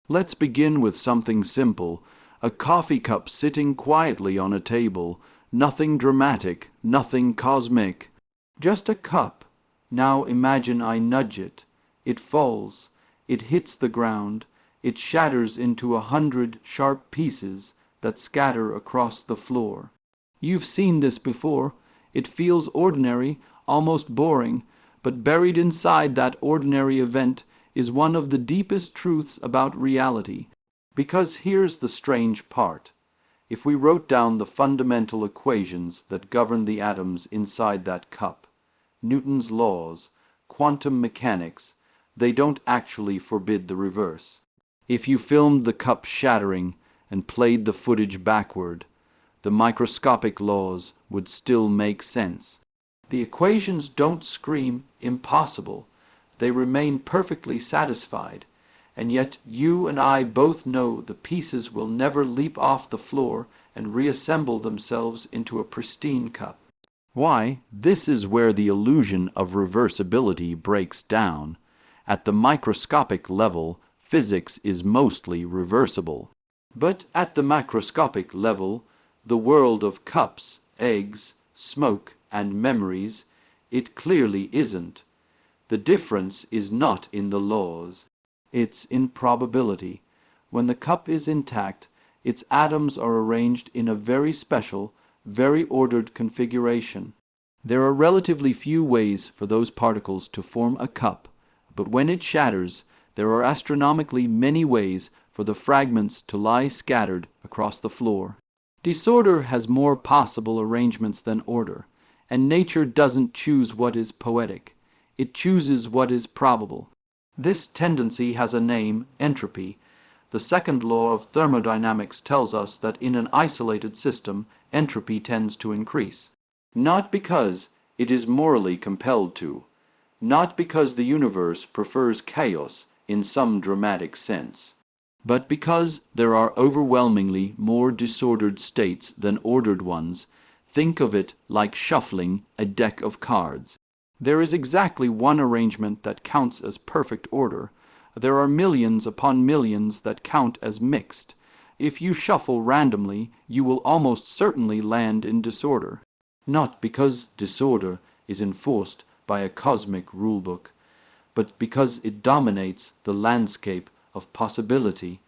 Let's begin with something simple. A coffee cup sitting quietly on a table. Nothing dramatic, nothing cosmic. Just a cup. Now imagine I nudge it. It falls. It hits the ground. It shatters into 100 sharp pieces that scatter across the floor. You've seen this before. It feels ordinary, almost boring, but buried inside that ordinary event is one of the deepest truths about reality. Because here's the strange part. If we wrote down the fundamental equations that govern the atoms inside that cup, Newton's laws, quantum mechanics, they don't actually forbid the reverse. If you filmed the cup shattering and played the footage backward, the microscopic laws would still make sense. The equations don't scream impossible. They remain perfectly satisfied, and yet you and I both know the pieces will never leap off the floor and reassemble themselves into a pristine cup. Why? This is where the illusion of reversibility breaks down. At the microscopic level, physics is mostly reversible. But at the macroscopic level, the world of cups, eggs, smoke, and memories, it clearly isn't. The difference is not in the laws. It's in probability. When the cup is intact, its atoms are arranged in a very special, very ordered configuration. There are relatively few ways for those particles to form a cup, but when it shatters, there are astronomically many ways for the fragments to lie scattered across the floor. Disorder has more possible arrangements than order, and nature doesn't choose what is poetic. It chooses what is probable. This tendency has a name, entropy. The second law of thermodynamics tells us that in an isolated system, entropy tends to increase. Not because it is morally compelled to, not because the universe prefers chaos in some dramatic sense, but because there are overwhelmingly more disordered states than ordered ones. Think of it like shuffling a deck of cards. There is exactly one arrangement that counts as perfect order. There are millions upon millions that count as mixed. If you shuffle randomly, you will almost certainly land in disorder. Not because disorder is enforced by a cosmic rulebook, but because it dominates the landscape of possibility.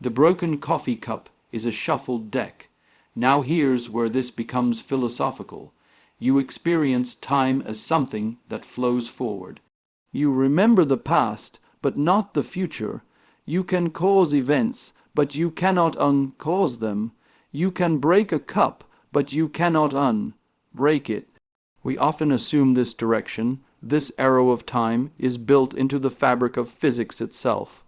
The broken coffee cup is a shuffled deck. Now here's where this becomes philosophical. You experience time as something that flows forward. You remember the past, but not the future. You can cause events, but you cannot uncause them. You can break a cup, but you cannot unbreak it. We often assume this direction, this arrow of time, is built into the fabric of physics itself.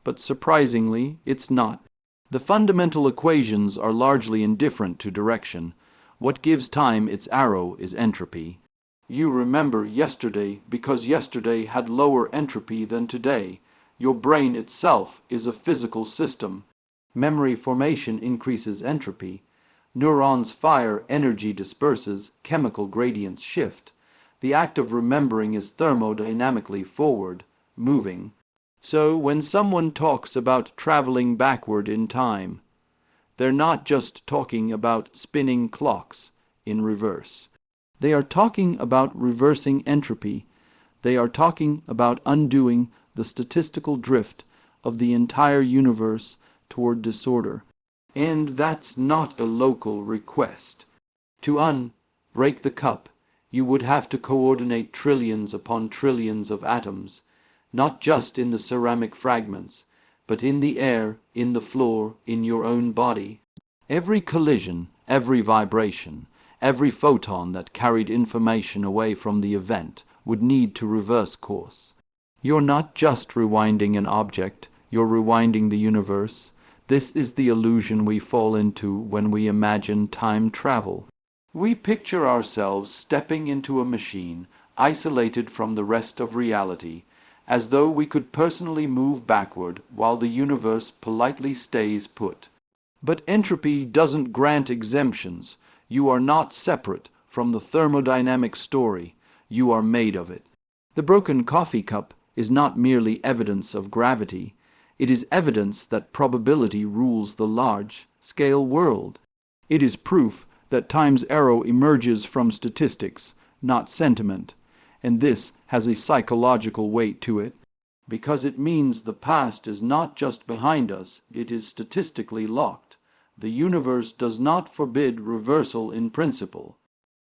But surprisingly, it's not. The fundamental equations are largely indifferent to direction. What gives time its arrow is entropy. You remember yesterday because yesterday had lower entropy than today. Your brain itself is a physical system. Memory formation increases entropy. Neurons fire, energy disperses, chemical gradients shift. The act of remembering is thermodynamically forward, moving. So when someone talks about traveling backward in time, they're not just talking about spinning clocks in reverse. They are talking about reversing entropy. They are talking about undoing the statistical drift of the entire universe toward disorder. And that's not a local request. To unbreak the cup, you would have to coordinate trillions upon trillions of atoms, not just in the ceramic fragments, but in the air, in the floor, in your own body. Every collision, every vibration, every photon that carried information away from the event would need to reverse course. You're not just rewinding an object, you're rewinding the universe. This is the illusion we fall into when we imagine time travel. We picture ourselves stepping into a machine, isolated from the rest of reality, as though we could personally move backward while the universe politely stays put. But entropy doesn't grant exemptions. You are not separate from the thermodynamic story. You are made of it. The broken coffee cup is not merely evidence of gravity. It is evidence that probability rules the large-scale world. It is proof that time's arrow emerges from statistics, not sentiment, and this has a psychological weight to it, because it means the past is not just behind us, it is statistically locked. The universe does not forbid reversal in principle.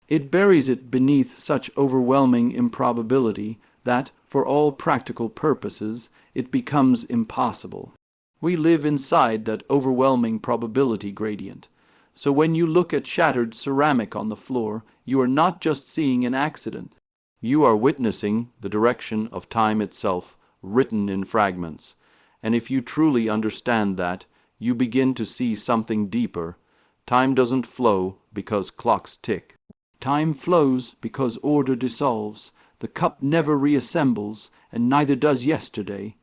It buries it beneath such overwhelming improbability that, for all practical purposes, it becomes impossible. We live inside that overwhelming probability gradient. So when you look at shattered ceramic on the floor, you are not just seeing an accident. You are witnessing the direction of time itself, written in fragments. And if you truly understand that, you begin to see something deeper. Time doesn't flow because clocks tick. Time flows because order dissolves. The cup never reassembles, and neither does yesterday.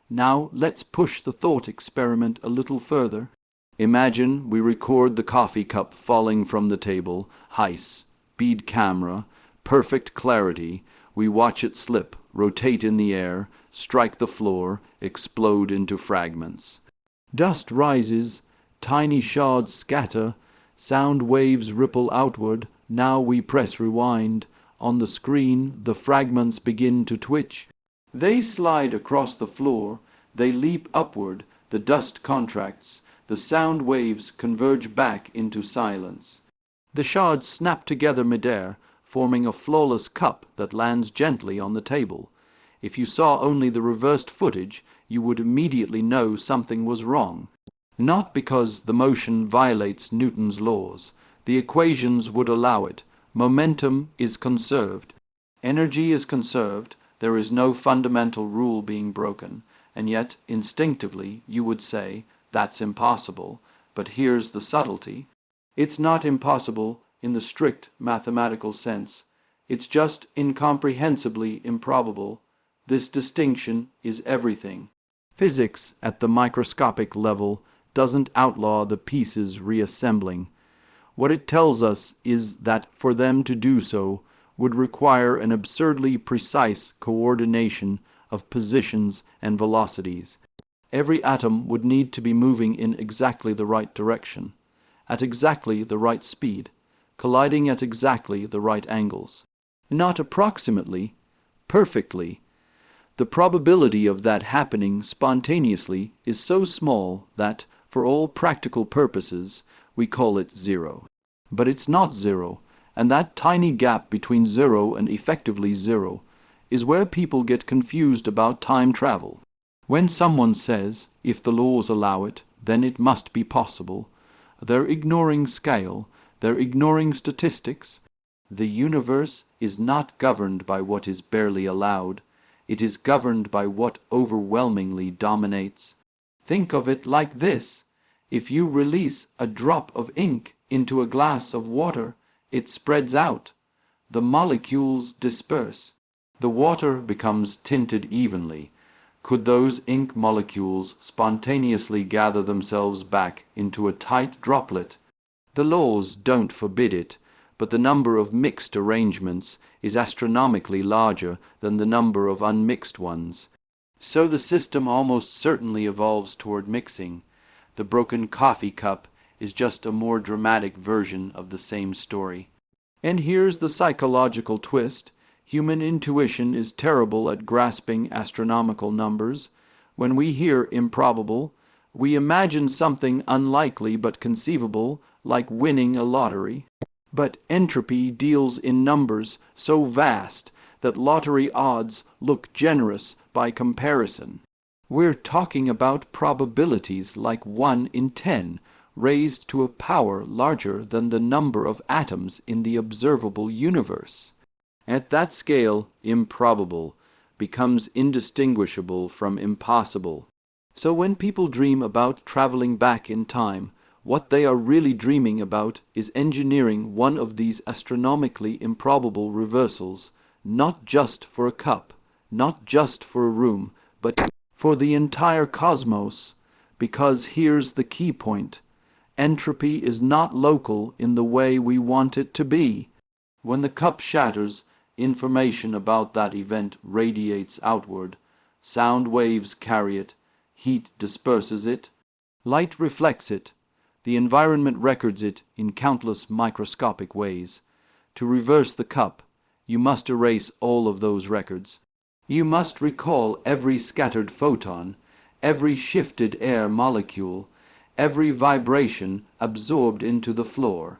Now let's push the thought experiment a little further. Imagine we record the coffee cup falling from the table, high-speed camera, perfect clarity. We watch it slip, rotate in the air, strike the floor, explode into fragments. Dust rises, tiny shards scatter, sound waves ripple outward. Now we press rewind. On the screen, the fragments begin to twitch. They slide across the floor, they leap upward, the dust contracts, the sound waves converge back into silence. The shards snap together midair, forming a flawless cup that lands gently on the table. If you saw only the reversed footage, you would immediately know something was wrong. Not because the motion violates Newton's laws. The equations would allow it. Momentum is conserved. Energy is conserved. There is no fundamental rule being broken. And yet, instinctively, you would say, that's impossible. But here's the subtlety. It's not impossible in the strict mathematical sense. It's just incomprehensibly improbable. This distinction is everything. Physics at the microscopic level doesn't outlaw the pieces reassembling. What it tells us is that for them to do so would require an absurdly precise coordination of positions and velocities. Every atom would need to be moving in exactly the right direction, at exactly the right speed, colliding at exactly the right angles. Not approximately, perfectly. The probability of that happening spontaneously is so small that, for all practical purposes, we call it zero. But it's not zero, and that tiny gap between zero and effectively zero is where people get confused about time travel. When someone says, if the laws allow it, then it must be possible, they're ignoring scale, they're ignoring statistics. The universe is not governed by what is barely allowed. It is governed by what overwhelmingly dominates. Think of it like this. If you release a drop of ink into a glass of water, it spreads out. The molecules disperse. The water becomes tinted evenly. Could those ink molecules spontaneously gather themselves back into a tight droplet? The laws don't forbid it, but the number of mixed arrangements is astronomically larger than the number of unmixed ones. So the system almost certainly evolves toward mixing. The broken coffee cup is just a more dramatic version of the same story. And here's the psychological twist. Human intuition is terrible at grasping astronomical numbers. When we hear improbable, we imagine something unlikely but conceivable, like winning a lottery. But entropy deals in numbers so vast that lottery odds look generous by comparison. We're talking about probabilities like 1 in 10, raised to a power larger than the number of atoms in the observable universe. At that scale, improbable becomes indistinguishable from impossible. So when people dream about traveling back in time, what they are really dreaming about is engineering one of these astronomically improbable reversals, not just for a cup, not just for a room, but for the entire cosmos. Because here's the key point. Entropy is not local in the way we want it to be. When the cup shatters, information about that event radiates outward. Sound waves carry it. Heat disperses it. Light reflects it. The environment records it in countless microscopic ways. To reverse the cup, you must erase all of those records. You must recall every scattered photon, every shifted air molecule, every vibration absorbed into the floor.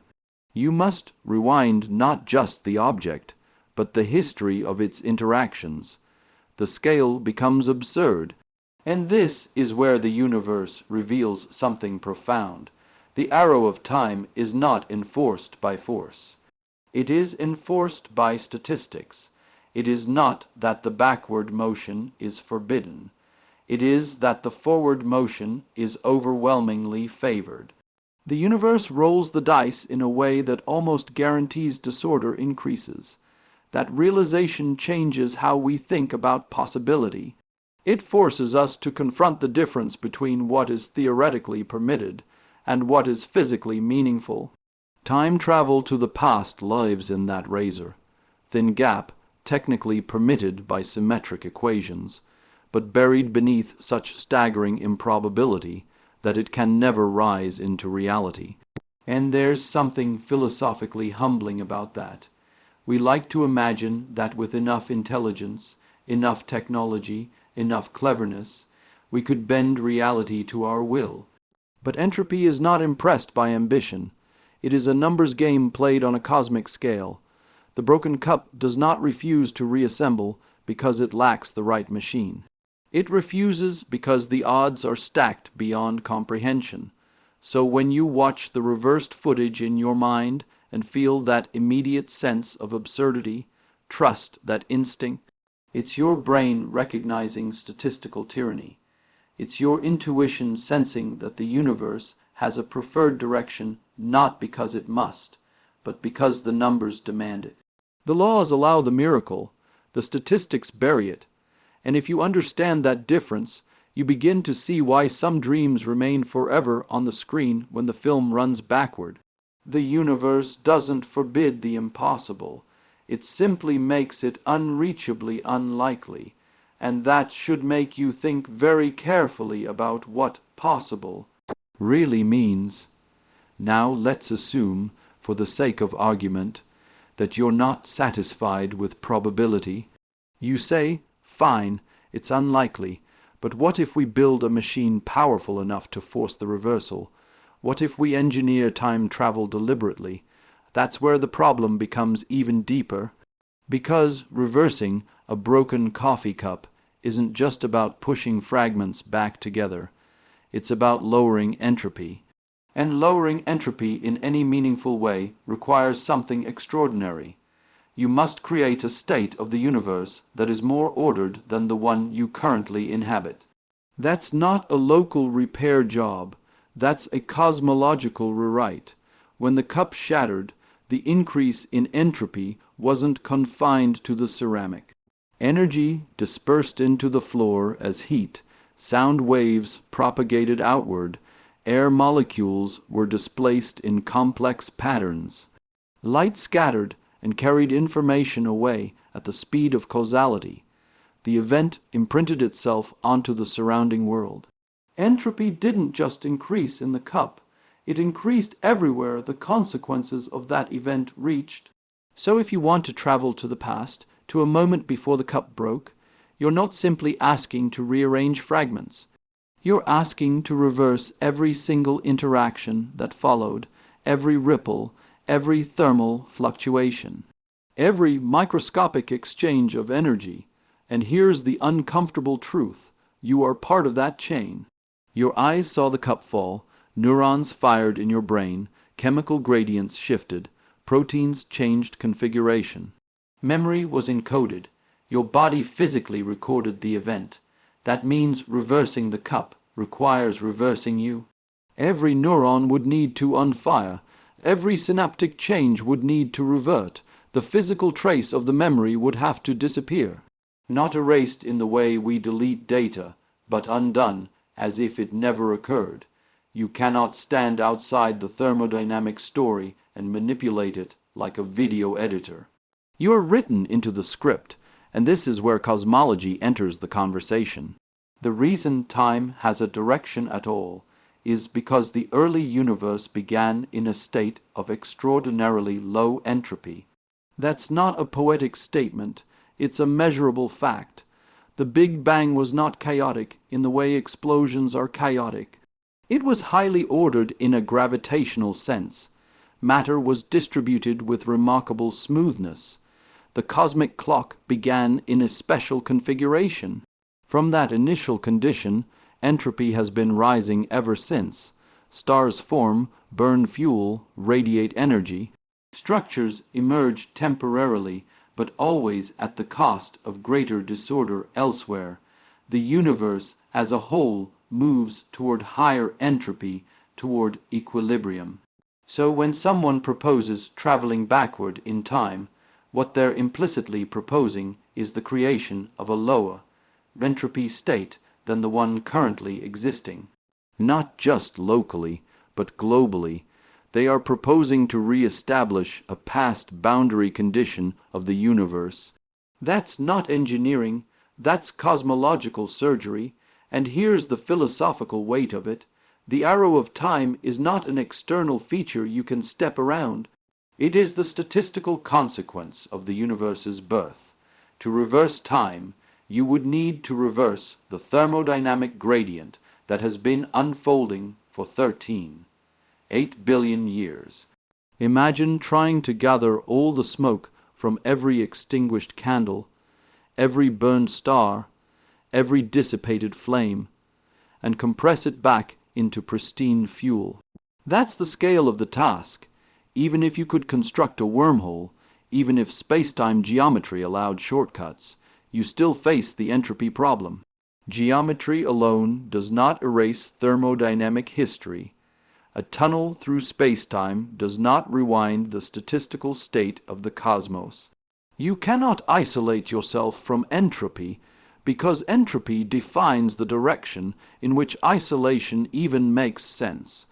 You must rewind not just the object, but the history of its interactions. The scale becomes absurd, and this is where the universe reveals something profound. The arrow of time is not enforced by force. It is enforced by statistics. It is not that the backward motion is forbidden. It is that the forward motion is overwhelmingly favored. The universe rolls the dice in a way that almost guarantees disorder increases. That realization changes how we think about possibility. It forces us to confront the difference between what is theoretically permitted and what is physically meaningful. Time travel to the past lives in that razor-thin gap, technically permitted by symmetric equations, but buried beneath such staggering improbability that it can never rise into reality. And there's something philosophically humbling about that. We like to imagine that with enough intelligence, enough technology, enough cleverness, we could bend reality to our will. But entropy is not impressed by ambition. It is a numbers game played on a cosmic scale. The broken cup does not refuse to reassemble because it lacks the right machine. It refuses because the odds are stacked beyond comprehension. So when you watch the reversed footage in your mind and feel that immediate sense of absurdity, trust that instinct. It's your brain recognizing statistical tyranny. It's your intuition sensing that the universe has a preferred direction not because it must, but because the numbers demand it. The laws allow the miracle, the statistics bury it, and if you understand that difference, you begin to see why some dreams remain forever on the screen when the film runs backward. The universe doesn't forbid the impossible, it simply makes it unreachably unlikely, and that should make you think very carefully about what possible really means. Now let's assume, for the sake of argument, that you're not satisfied with probability. You say, fine, it's unlikely, but what if we build a machine powerful enough to force the reversal? What if we engineer time travel deliberately? That's where the problem becomes even deeper. Because reversing a broken coffee cup isn't just about pushing fragments back together. It's about lowering entropy. And lowering entropy in any meaningful way requires something extraordinary. You must create a state of the universe that is more ordered than the one you currently inhabit. That's not a local repair job. That's a cosmological rewrite. When the cup shattered, the increase in entropy wasn't confined to the ceramic. Energy dispersed into the floor as heat, sound waves propagated outward, air molecules were displaced in complex patterns. Light scattered and carried information away at the speed of causality. The event imprinted itself onto the surrounding world. Entropy didn't just increase in the cup, it increased everywhere the consequences of that event reached. So if you want to travel to the past, to a moment before the cup broke, you're not simply asking to rearrange fragments. You're asking to reverse every single interaction that followed, every ripple, every thermal fluctuation, every microscopic exchange of energy. And here's the uncomfortable truth. You are part of that chain. Your eyes saw the cup fall, neurons fired in your brain, chemical gradients shifted, proteins changed configuration. Memory was encoded. Your body physically recorded the event. That means reversing the cup requires reversing you. Every neuron would need to unfire. Every synaptic change would need to revert. The physical trace of the memory would have to disappear. Not erased in the way we delete data, but undone as if it never occurred. You cannot stand outside the thermodynamic story and manipulate it like a video editor. You are written into the script, and this is where cosmology enters the conversation. The reason time has a direction at all is because the early universe began in a state of extraordinarily low entropy. That's not a poetic statement, it's a measurable fact. The Big Bang was not chaotic in the way explosions are chaotic. It was highly ordered in a gravitational sense. Matter was distributed with remarkable smoothness. The cosmic clock began in a special configuration. From that initial condition, entropy has been rising ever since. Stars form, burn fuel, radiate energy. Structures emerge temporarily, but always at the cost of greater disorder elsewhere. The universe as a whole moves toward higher entropy, toward equilibrium. So when someone proposes traveling backward in time, what they're implicitly proposing is the creation of a lower entropy state than the one currently existing. Not just locally, but globally, they are proposing to re-establish a past boundary condition of the universe. That's not engineering, that's cosmological surgery, and here's the philosophical weight of it. The arrow of time is not an external feature you can step around. It is the statistical consequence of the universe's birth. To reverse time, you would need to reverse the thermodynamic gradient that has been unfolding for 8 billion years. Imagine trying to gather all the smoke from every extinguished candle, every burned star, every dissipated flame, and compress it back into pristine fuel. That's the scale of the task. Even if you could construct a wormhole, even if space-time geometry allowed shortcuts, you still face the entropy problem. Geometry alone does not erase thermodynamic history. A tunnel through space-time does not rewind the statistical state of the cosmos. You cannot isolate yourself from entropy, because entropy defines the direction in which isolation even makes sense.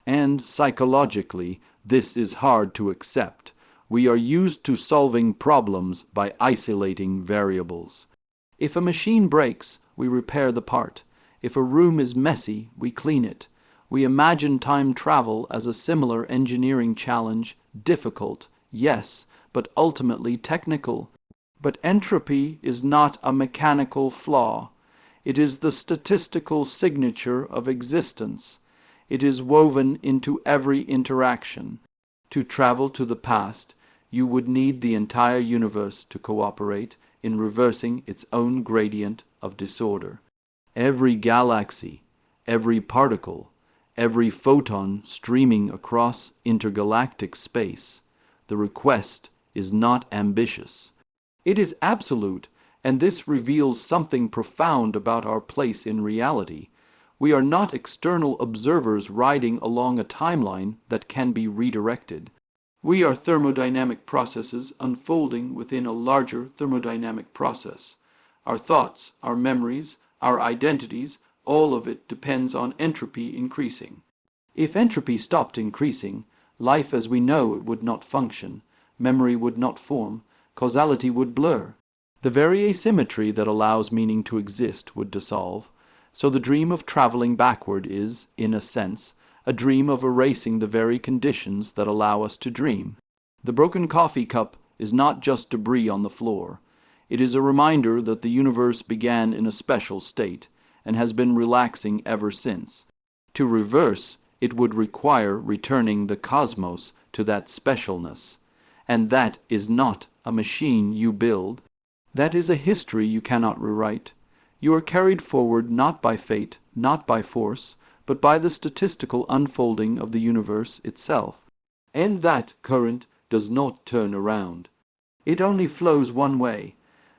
And psychologically, this is hard to accept. We are used to solving problems by isolating variables. If a machine breaks, we repair the part. If a room is messy, we clean it. We imagine time travel as a similar engineering challenge, difficult, yes, but ultimately technical. But entropy is not a mechanical flaw. It is the statistical signature of existence. It is woven into every interaction. To travel to the past, you would need the entire universe to cooperate in reversing its own gradient of disorder. Every galaxy, every particle, every photon streaming across intergalactic space. The request is not ambitious. It is absolute, and this reveals something profound about our place in reality. We are not external observers riding along a timeline that can be redirected. We are thermodynamic processes unfolding within a larger thermodynamic process. Our thoughts, our memories, our identities, all of it depends on entropy increasing. If entropy stopped increasing, life as we know it would not function, memory would not form, causality would blur. The very asymmetry that allows meaning to exist would dissolve. So the dream of traveling backward is, in a sense, a dream of erasing the very conditions that allow us to dream. The broken coffee cup is not just debris on the floor. It is a reminder that the universe began in a special state and has been relaxing ever since. To reverse, it would require returning the cosmos to that specialness. And that is not a machine you build. That is a history you cannot rewrite. You are carried forward not by fate, not by force, but by the statistical unfolding of the universe itself. And that current does not turn around. It only flows one way.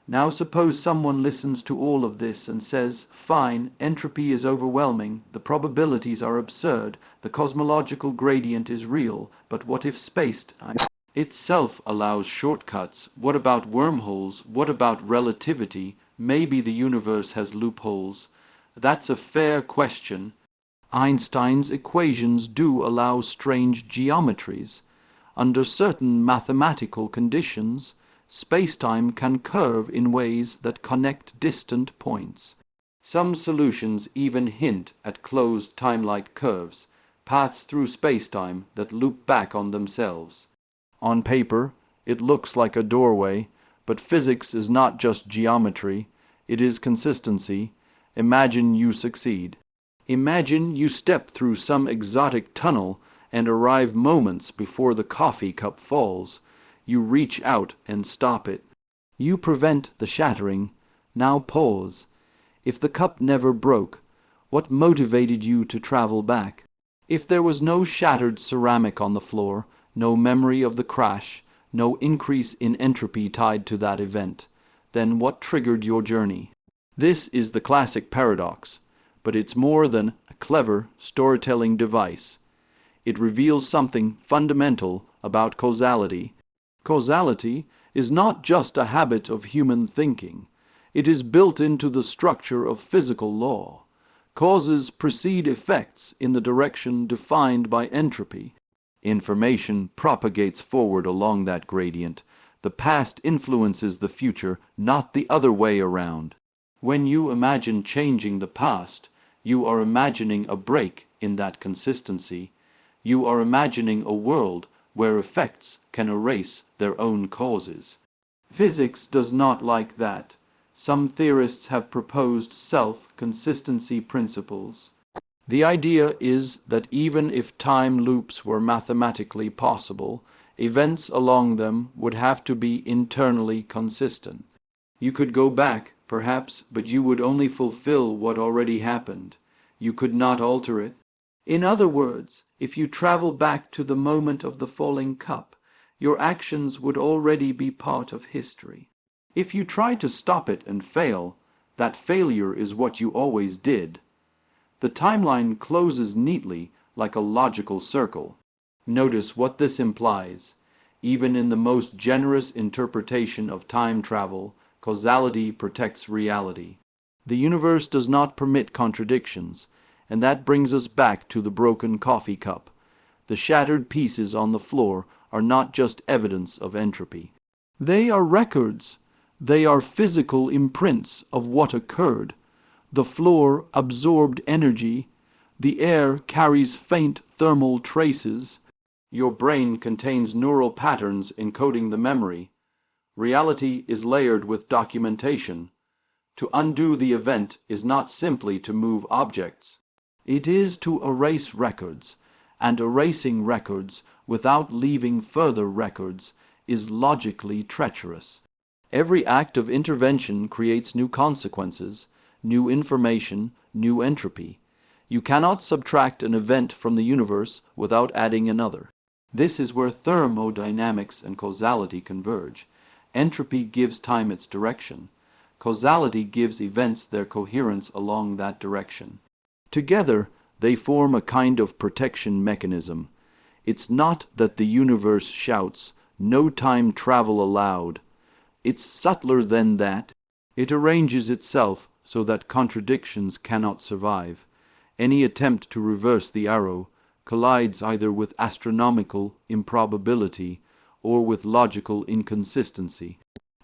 Now suppose someone listens to all of this and says, fine, entropy is overwhelming, the probabilities are absurd, the cosmological gradient is real, but what if space-time itself allows shortcuts? What about wormholes? What about relativity? Maybe the universe has loopholes. That's a fair question. Einstein's equations do allow strange geometries. Under certain mathematical conditions, space-time can curve in ways that connect distant points. Some solutions even hint at closed time-like curves, paths through spacetime that loop back on themselves. On paper, it looks like a doorway, but physics is not just geometry, it is consistency. Imagine you succeed. Imagine you step through some exotic tunnel and arrive moments before the coffee cup falls. You reach out and stop it. You prevent the shattering. Now pause. If the cup never broke, what motivated you to travel back? If there was no shattered ceramic on the floor, no memory of the crash, no increase in entropy tied to that event, then what triggered your journey? This is the classic paradox, but it's more than a clever storytelling device. It reveals something fundamental about causality. Causality is not just a habit of human thinking. It is built into the structure of physical law. Causes precede effects in the direction defined by entropy. Information propagates forward along that gradient. The past influences the future, not the other way around. When you imagine changing the past, you are imagining a break in that consistency. You are imagining a world where effects can erase their own causes. Physics does not like that. Some theorists have proposed self-consistency principles. The idea is that even if time loops were mathematically possible, events along them would have to be internally consistent. You could go back, perhaps, but you would only fulfill what already happened. You could not alter it. In other words, if you travel back to the moment of the falling cup, your actions would already be part of history. If you try to stop it and fail, that failure is what you always did. The timeline closes neatly like a logical circle. Notice what this implies. Even in the most generous interpretation of time travel, causality protects reality. The universe does not permit contradictions, and that brings us back to the broken coffee cup. The shattered pieces on the floor are not just evidence of entropy. They are records. They are physical imprints of what occurred. The floor absorbed energy. The air carries faint thermal traces. Your brain contains neural patterns encoding the memory. Reality is layered with documentation. To undo the event is not simply to move objects. It is to erase records, and erasing records without leaving further records is logically treacherous. Every act of intervention creates new consequences, new information, new entropy. You cannot subtract an event from the universe without adding another. This is where thermodynamics and causality converge. Entropy gives time its direction. Causality gives events their coherence along that direction. Together, they form a kind of protection mechanism. It's not that the universe shouts, "No time travel allowed." It's subtler than that. It arranges itself so that contradictions cannot survive. Any attempt to reverse the arrow collides either with astronomical improbability or with logical inconsistency.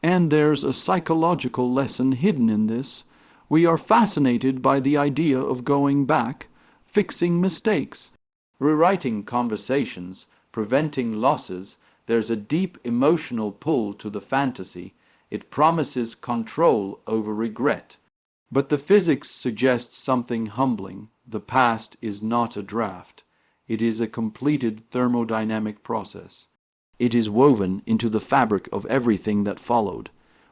And there's a psychological lesson hidden in this. We are fascinated by the idea of going back, fixing mistakes, rewriting conversations, preventing losses. There's a deep emotional pull to the fantasy. It promises control over regret. But the physics suggests something humbling. The past is not a draft. It is a completed thermodynamic process. It is woven into the fabric of everything that followed.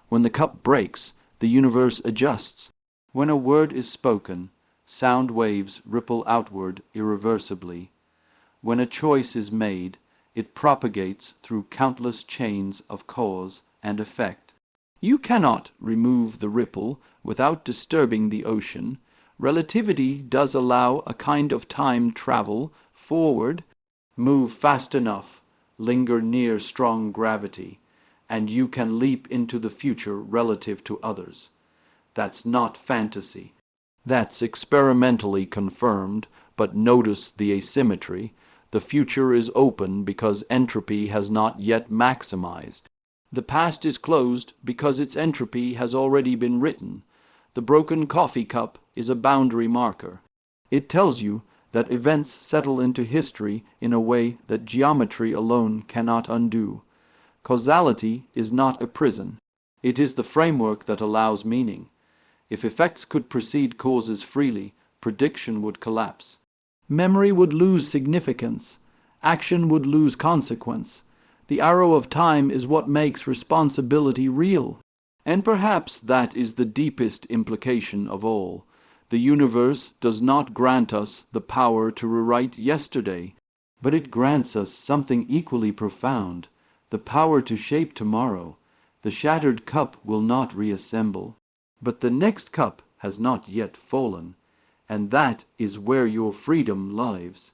When the cup breaks, the universe adjusts. When a word is spoken, sound waves ripple outward irreversibly. When a choice is made, it propagates through countless chains of cause and effect. You cannot remove the ripple without disturbing the ocean. Relativity does allow a kind of time travel forward. Move fast enough, linger near strong gravity, and you can leap into the future relative to others. That's not fantasy. That's experimentally confirmed, but notice the asymmetry. The future is open because entropy has not yet maximized. The past is closed because its entropy has already been written. The broken coffee cup is a boundary marker. It tells you that events settle into history in a way that geometry alone cannot undo. Causality is not a prison. It is the framework that allows meaning. If effects could precede causes freely, prediction would collapse. Memory would lose significance. Action would lose consequence. The arrow of time is what makes responsibility real. And perhaps that is the deepest implication of all. The universe does not grant us the power to rewrite yesterday, but it grants us something equally profound, the power to shape tomorrow. The shattered cup will not reassemble, but the next cup has not yet fallen, and that is where your freedom lies.